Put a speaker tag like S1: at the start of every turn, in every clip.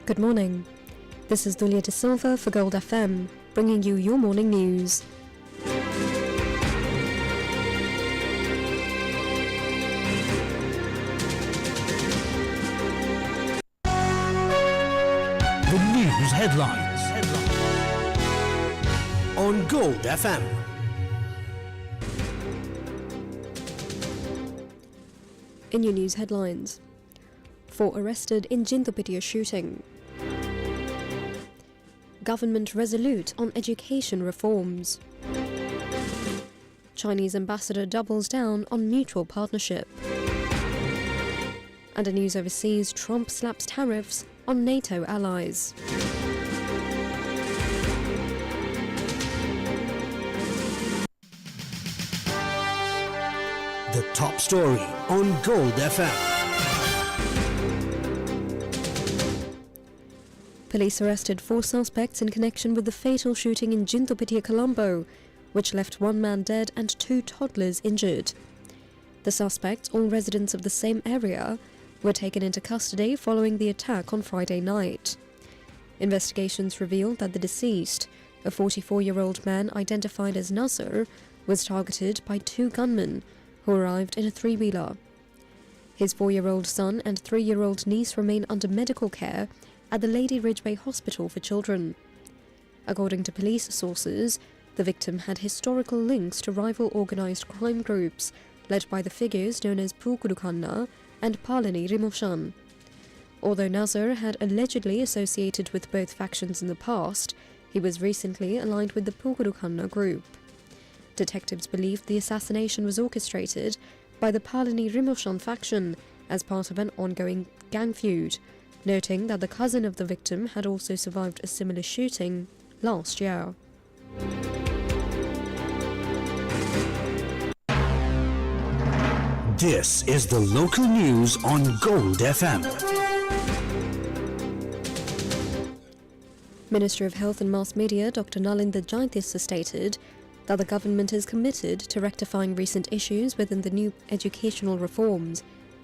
S1: Good morning. This is Dulia De Silva for Gold FM, bringing you your morning news.
S2: The news headlines on Gold FM.
S1: In your news headlines, 4 arrested in Jindopidia shooting. Government resolute on education reforms. Chinese ambassador doubles down on mutual partnership. And in news overseas, Trump slaps tariffs on NATO allies.
S2: The top story on Gold FM.
S1: Police arrested 4 suspects in connection with the fatal shooting in Jindopidia, Colombo, which left 1 man dead and 2 toddlers injured. The suspects, all residents of the same area, were taken into custody following the attack on Friday night. Investigations revealed that the deceased, a 44-year-old man identified as Nasser, was targeted by 2 gunmen who arrived in a 3-wheeler. His 4-year-old son and 3-year-old niece remain under medical care at the Lady Ridgeway Hospital for Children. According to police sources, the victim had historical links to rival organised crime groups led by the figures known as Pukudukanna and Palani Rimoshan. Although Nasser had allegedly associated with both factions in the past, he was recently aligned with the Pukudukanna group. Detectives believed the assassination was orchestrated by the Palani Rimoshan faction as part of an ongoing gang feud, noting that the cousin of the victim had also survived a similar shooting last year.
S2: This is the local news on Gold FM.
S1: Minister of Health and Mass Media Dr. Nalinda Jayantissa stated that the government is committed to rectifying recent issues within the new educational reforms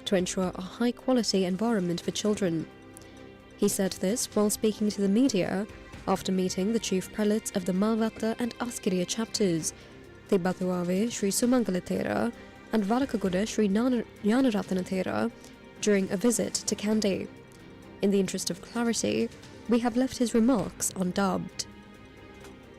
S1: to ensure a high-quality environment for children. He said this while speaking to the media after meeting the chief prelates of the Malvatta and Askiriya chapters, the Batuave Sri Sumangalathera and Valakaguda Sri Jnanarathanathera, during a visit to Kandy. In the interest of clarity, we have left his remarks undubbed.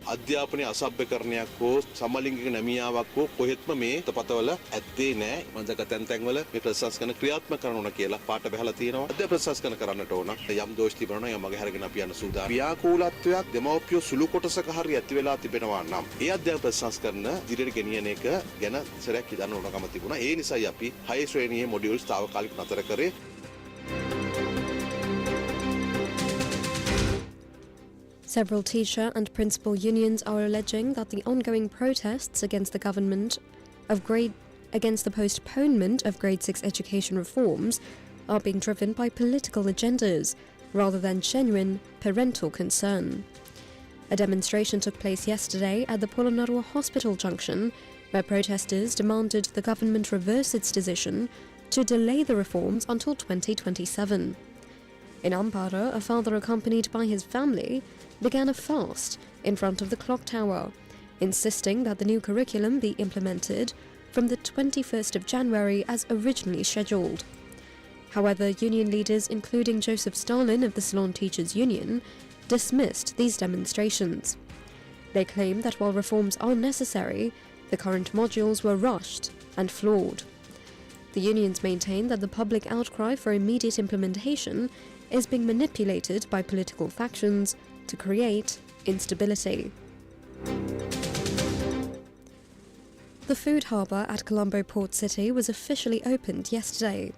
S3: අධ්‍යාපනයේ අසභ්‍යකරණයක් හෝ සමලිංගික නැමියාවක් හෝ කොහෙත්ම මේ පොතපතවල ඇත්තේ නැහැ. මම දැක තැන්වල මේ ප්‍රශාසන ක්‍රියාත්මක කරන ඕන කියලා පාට බහලා තියෙනවා. අධ්‍යාපන ප්‍රශාසන කරන්නට ඕන. යම් දෝෂ තිබුණා නම් යම් මග හැරගෙන අපි යන සූදා. ව්‍යාකූලත්වයක් දෙමව්පියෝ සුළු කොටසක හරි ඇති වෙලා තිබෙනවා නම් ඒ අධ්‍යාපන ප්‍රශාසන ඉදිරියට ගෙනියන එක ගැන සරයක් හිතන්න ඕනකම තිබුණා. ඒ නිසායි අපි 6 ශ්‍රේණියේ මොඩියුල්ස් తాවකාලික නතර කරේ.
S1: Several teacher and principal unions are alleging that the ongoing protests against the postponement of grade 6 education reforms are being driven by political agendas rather than genuine parental concern. A demonstration took place yesterday at the Polonnaruwa Hospital junction, where protesters demanded the government reverse its decision to delay the reforms until 2027. In Ampara, a father accompanied by his family began a fast in front of the clock tower, insisting that the new curriculum be implemented from the 21st of January as originally scheduled. However, union leaders, including Joseph Stalin of the Ceylon Teachers Union, dismissed these demonstrations. They claim that while reforms are necessary, the current modules were rushed and flawed. The unions maintain that the public outcry for immediate implementation is being manipulated by political factions to create instability. The food harbour at Colombo Port City was officially opened yesterday.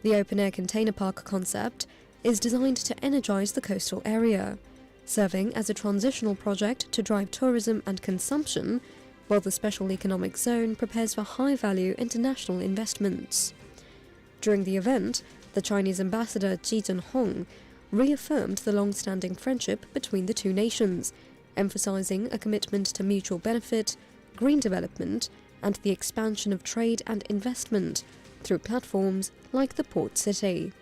S1: The open-air container park concept is designed to energise the coastal area, serving as a transitional project to drive tourism and consumption, while the Special Economic Zone prepares for high-value international investments. During the event, the Chinese ambassador Ji Zhenhong reaffirmed the long-standing friendship between the two nations, emphasising a commitment to mutual benefit, green development, and the expansion of trade and investment through platforms like the Port City.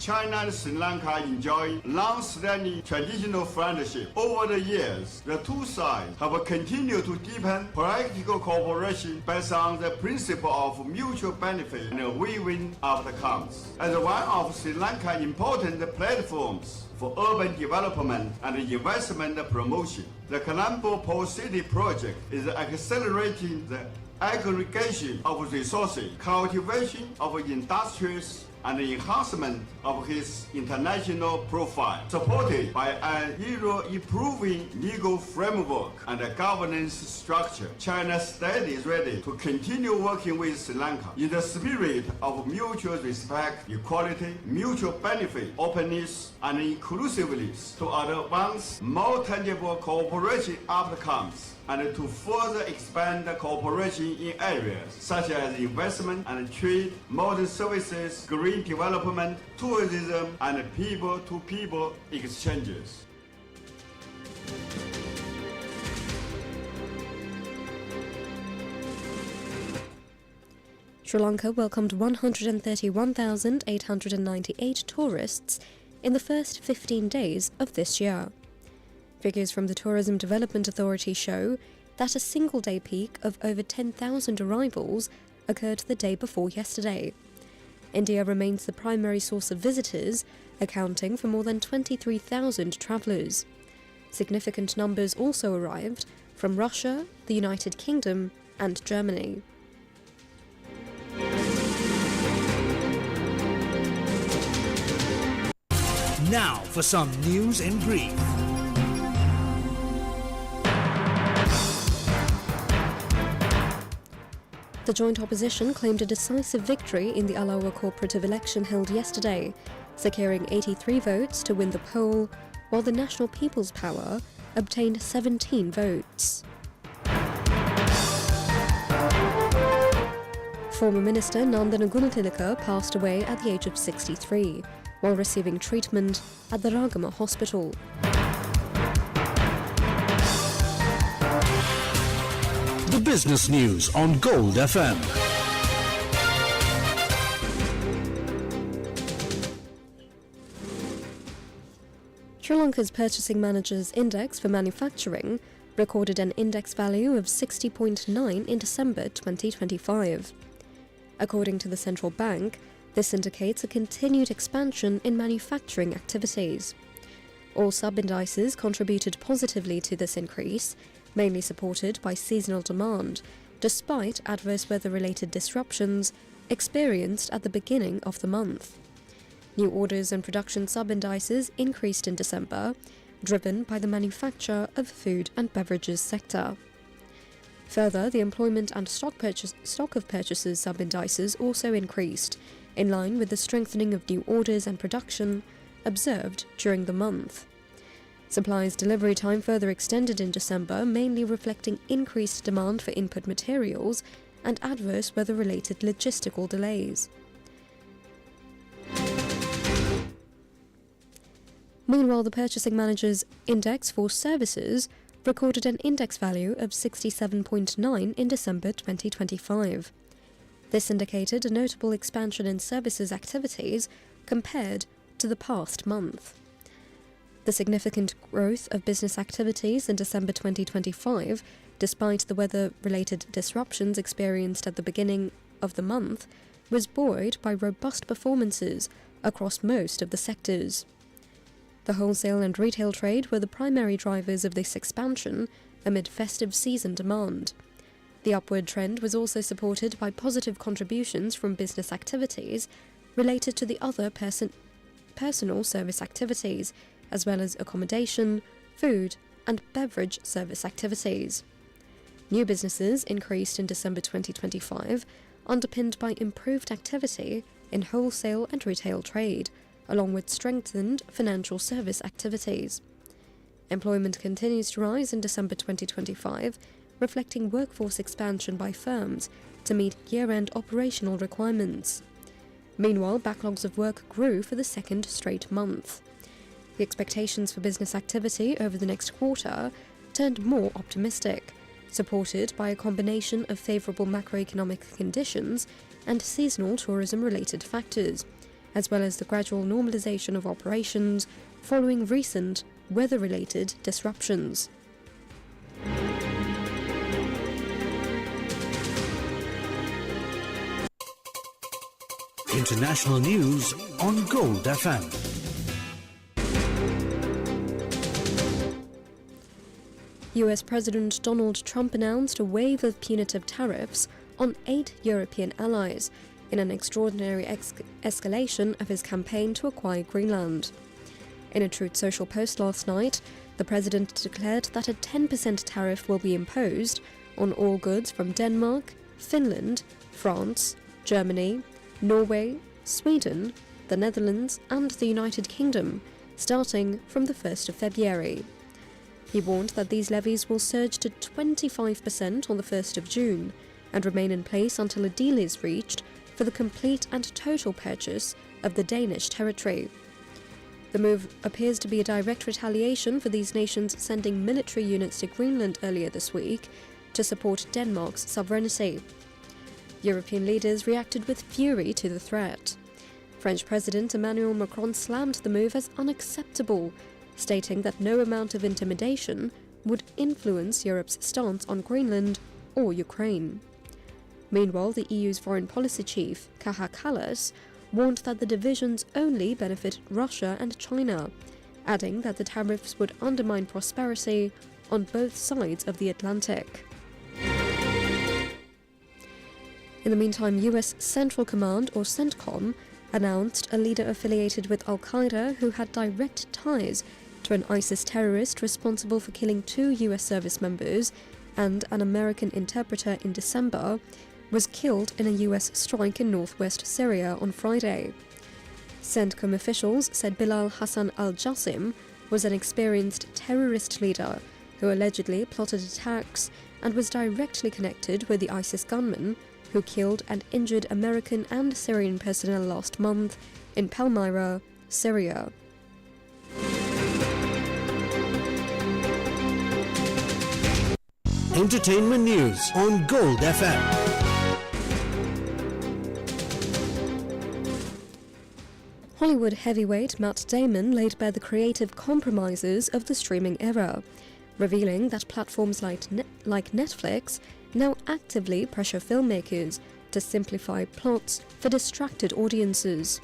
S4: China and Sri Lanka enjoy long-standing traditional friendship. Over the years, the two sides have continued to deepen practical cooperation based on the principle of mutual benefit and a win-win outcomes. As one of Sri Lanka's important platforms for urban development and investment promotion, the Colombo Port City project is accelerating the aggregation of resources, cultivation of industries, and the enhancement of his international profile, supported by an ever-improving legal framework and a governance structure. China stands ready to continue working with Sri Lanka in the spirit of mutual respect, equality, mutual benefit, openness, and inclusiveness to advance more tangible cooperation outcomes and to further expand the cooperation in areas such as investment and trade, modern services, green development, tourism, and people-to-people exchanges.
S1: Sri Lanka welcomed 131,898 tourists in the first 15 days of this year. Figures from the Tourism Development Authority show that a single-day peak of over 10,000 arrivals occurred the day before yesterday. India remains the primary source of visitors, accounting for more than 23,000 travellers. Significant numbers also arrived from Russia, the United Kingdom, and Germany.
S2: Now for some news in brief.
S1: The joint opposition claimed a decisive victory in the Allawa cooperative election held yesterday, securing 83 votes to win the poll, while the National People's Power obtained 17 votes. Former Minister Nandana Gunatilaka passed away at the age of 63, while receiving treatment at the Ragama Hospital.
S2: The business news on Gold FM.
S1: Sri Lanka's Purchasing Managers Index for manufacturing recorded an index value of 60.9 in December 2025. According to the central bank, this indicates a continued expansion in manufacturing activities. All sub-indices contributed positively to this increase, mainly supported by seasonal demand, despite adverse weather-related disruptions experienced at the beginning of the month. New orders and production sub-indices increased in December, driven by the manufacture of food and beverages sector. Further, the employment and stock of purchases sub-indices also increased, in line with the strengthening of new orders and production observed during the month. Supplies delivery time further extended in December, mainly reflecting increased demand for input materials and adverse weather-related logistical delays. Meanwhile, the Purchasing Managers Index for Services recorded an index value of 67.9 in December 2025. This indicated a notable expansion in services activities compared to the past month. The significant growth of business activities in December 2025, despite the weather-related disruptions experienced at the beginning of the month, was buoyed by robust performances across most of the sectors. The wholesale and retail trade were the primary drivers of this expansion amid festive season demand. The upward trend was also supported by positive contributions from business activities related to the other personal service activities, as well as accommodation, food, and beverage service activities. New businesses increased in December 2025, underpinned by improved activity in wholesale and retail trade, along with strengthened financial service activities. Employment continues to rise in December 2025, reflecting workforce expansion by firms to meet year-end operational requirements. Meanwhile, backlogs of work grew for the second straight month. The expectations for business activity over the next quarter turned more optimistic, supported by a combination of favourable macroeconomic conditions and seasonal tourism-related factors, as well as the gradual normalization of operations following recent weather-related disruptions.
S2: International news on Gold FM.
S1: US President Donald Trump announced a wave of punitive tariffs on 8 European allies in an extraordinary escalation of his campaign to acquire Greenland. In a Truth Social post last night, the president declared that a 10% tariff will be imposed on all goods from Denmark, Finland, France, Germany, Norway, Sweden, the Netherlands and the United Kingdom, starting from the 1st of February. He warned that these levies will surge to 25% on the 1st of June and remain in place until a deal is reached for the complete and total purchase of the Danish territory. The move appears to be a direct retaliation for these nations sending military units to Greenland earlier this week to support Denmark's sovereignty. European leaders reacted with fury to the threat. French President Emmanuel Macron slammed the move as unacceptable, stating that no amount of intimidation would influence Europe's stance on Greenland or Ukraine. Meanwhile, the EU's foreign policy chief, Kaja Kallas, warned that the divisions only benefit Russia and China, adding that the tariffs would undermine prosperity on both sides of the Atlantic. In the meantime, US Central Command, or CENTCOM, announced a leader affiliated with Al-Qaeda who had direct ties to an ISIS terrorist responsible for killing 2 US service members and an American interpreter in December was killed in a US strike in northwest Syria on Friday. CENTCOM officials said Bilal Hassan al-Jassim was an experienced terrorist leader who allegedly plotted attacks and was directly connected with the ISIS gunmen who killed and injured American and Syrian personnel last month in Palmyra, Syria.
S2: Entertainment news on Gold FM.
S1: Hollywood heavyweight Matt Damon laid bare the creative compromises of the streaming era, revealing that platforms like Netflix now actively pressure filmmakers to simplify plots for distracted audiences.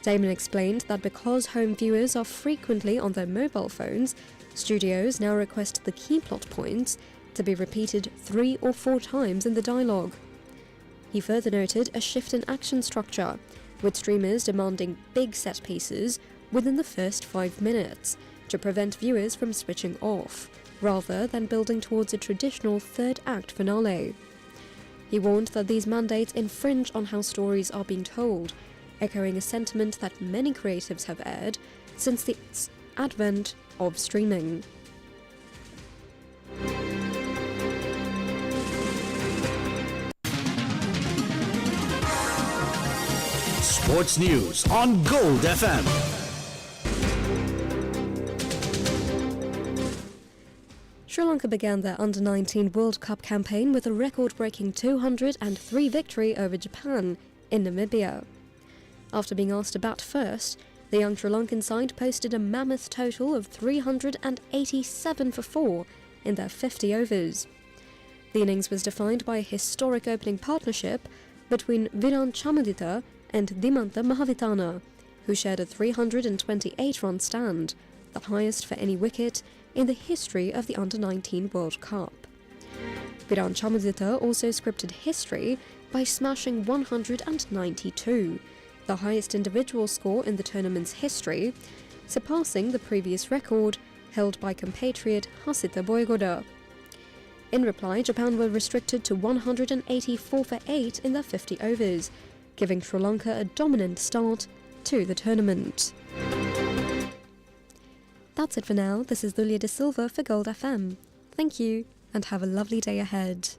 S1: Damon explained that because home viewers are frequently on their mobile phones, studios now request the key plot points to be repeated 3 or 4 times in the dialogue. He further noted a shift in action structure, with streamers demanding big set pieces within the first 5 minutes to prevent viewers from switching off, rather than building towards a traditional third act finale. He warned that these mandates infringe on how stories are being told, echoing a sentiment that many creatives have aired since the advent of streaming.
S2: Sports news on Gold FM.
S1: Sri Lanka began their Under-19 World Cup campaign with a record-breaking 203 victory over Japan in Namibia. After being asked to bat first, the young Sri Lankan side posted a mammoth total of 387 for 4 in their 50 overs. The innings was defined by a historic opening partnership between Viran Chamaditha and Dimanta Mahavitana, who shared a 328-run stand, the highest for any wicket in the history of the Under-19 World Cup. Viran Chamaditha also scripted history by smashing 192, the highest individual score in the tournament's history, surpassing the previous record held by compatriot Hasita Boygoda. In reply, Japan were restricted to 184 for 8 in their 50 overs, giving Sri Lanka a dominant start to the tournament. That's it for now. This is Lulia De Silva for Gold FM. Thank you, and have a lovely day ahead.